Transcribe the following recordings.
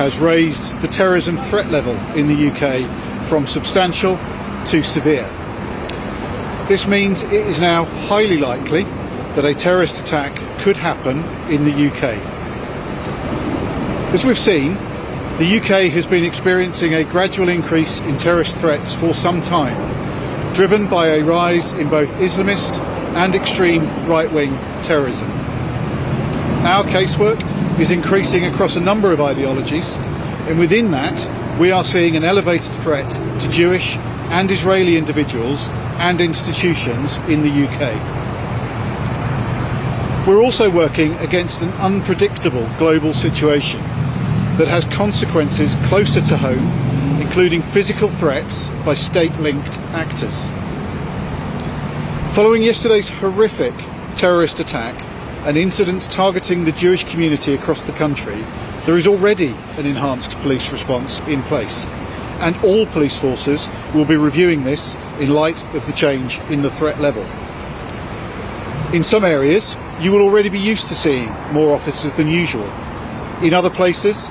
has raised the terrorism threat level in the UK from substantial to severe. This means it is now highly likely that a terrorist attack could happen in the UK. As we've seen, the UK has been experiencing a gradual increase in terrorist threats for some time, driven by a rise in both Islamist and extreme right-wing terrorism. Our casework is increasing across a number of ideologies, and within that we are seeing an elevated threat to Jewish and Israeli individuals and institutions in the UK. We're also working against an unpredictable global situation that has consequences closer to home, including physical threats by state-linked actors. Following yesterday's horrific terrorist attack and incidents targeting the Jewish community across the country, there is already an enhanced police response in place, and all police forces will be reviewing this in light of the change in the threat level. In some areas, you will already be used to seeing more officers than usual. In other places,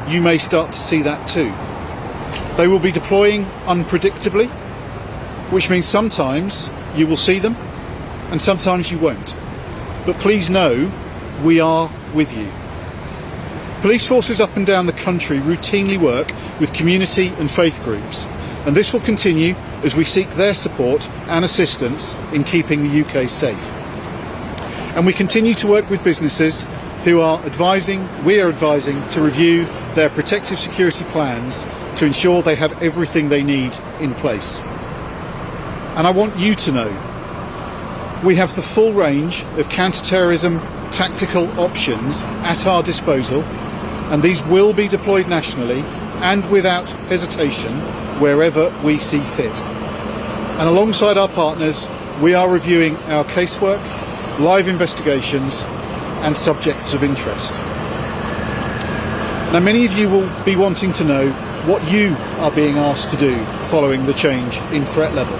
you may start to see that too. They will be deploying unpredictably, which means sometimes you will see them and sometimes you won't. But please know, we are with you. Police forces up and down the country routinely work with community and faith groups, and this will continue as we seek their support and assistance in keeping the UK safe. And we continue to work with businesses who are we are advising to review their protective security plans to ensure they have everything they need in place. And I want you to know, we have the full range of counter-terrorism tactical options at our disposal, and these will be deployed nationally and without hesitation wherever we see fit. And alongside our partners, we are reviewing our casework, live investigations and subjects of interest. Now, many of you will be wanting to know what you are being asked to do following the change in threat level.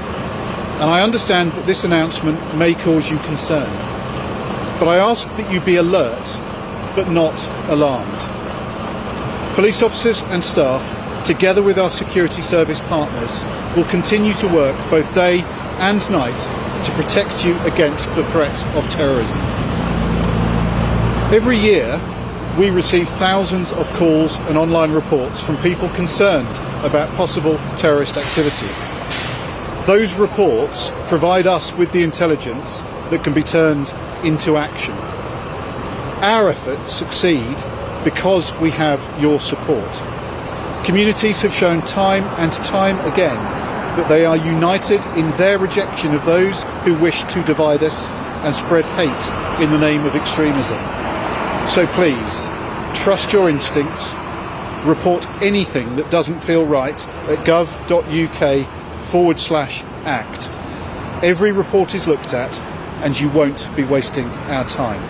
And I understand that this announcement may cause you concern, but I ask that you be alert but not alarmed. Police officers and staff, together with our security service partners, will continue to work both day and night to protect you against the threat of terrorism. Every year, we receive thousands of calls and online reports from people concerned about possible terrorist activity. Those reports provide us with the intelligence that can be turned into action. Our efforts succeed because we have your support. Communities have shown time and time again that they are united in their rejection of those who wish to divide us and spread hate in the name of extremism. So please, trust your instincts, report anything that doesn't feel right at gov.uk/act. Every report is looked at and you won't be wasting our time.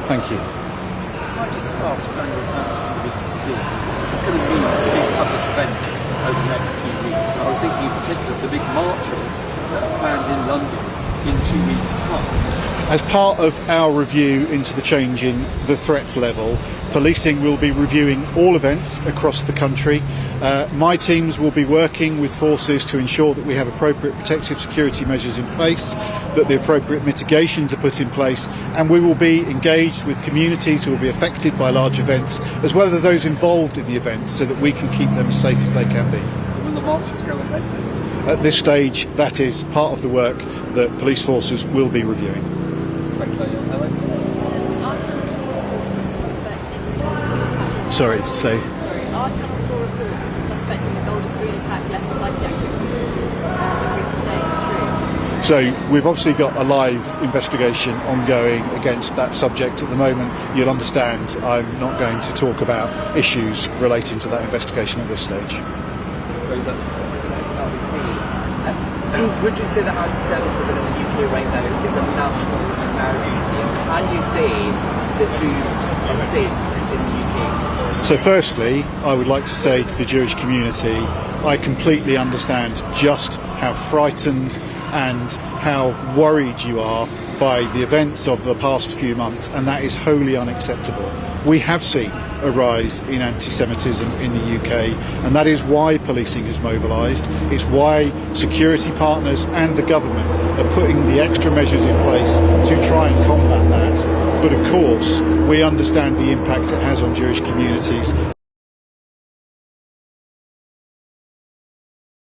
Thank you. Can I just ask, Daniel's announcement to the BBC, it's going to be big public events over the next few weeks, and I was thinking in particular of the big marches that are planned in London in 2 weeks' time. As part of our review into the change in the threat level, policing will be reviewing all events across the country. My teams will be working with forces to ensure that we have appropriate protective security measures in place, that the appropriate mitigations are put in place, and we will be engaged with communities who will be affected by large events, as well as those involved in the events, so that we can keep them as safe as they can be. Will the marches go ahead then? At this stage, that is part of the work that police forces will be reviewing. Thanks, Daniel. Sorry, say. Our Channel 4 reports that the suspect in the Golders Green attack left a psychiatric ward in recent days. True. So we've obviously got a live investigation ongoing against that subject at the moment. You'll understand I'm not going to talk about issues relating to that investigation at this stage. Would you say that anti-Semitism in the UK right now is a national emergency? Can you say that Jews are safe in the UK? So firstly, I would like to say to the Jewish community, I completely understand just how frightened and how worried you are by the events of the past few months, and that is wholly unacceptable. We have seen a rise in anti-Semitism in the UK, and that is why policing has mobilised. It's why security partners and the government are putting the extra measures in place to try and combat that. But of course, we understand the impact it has on Jewish communities.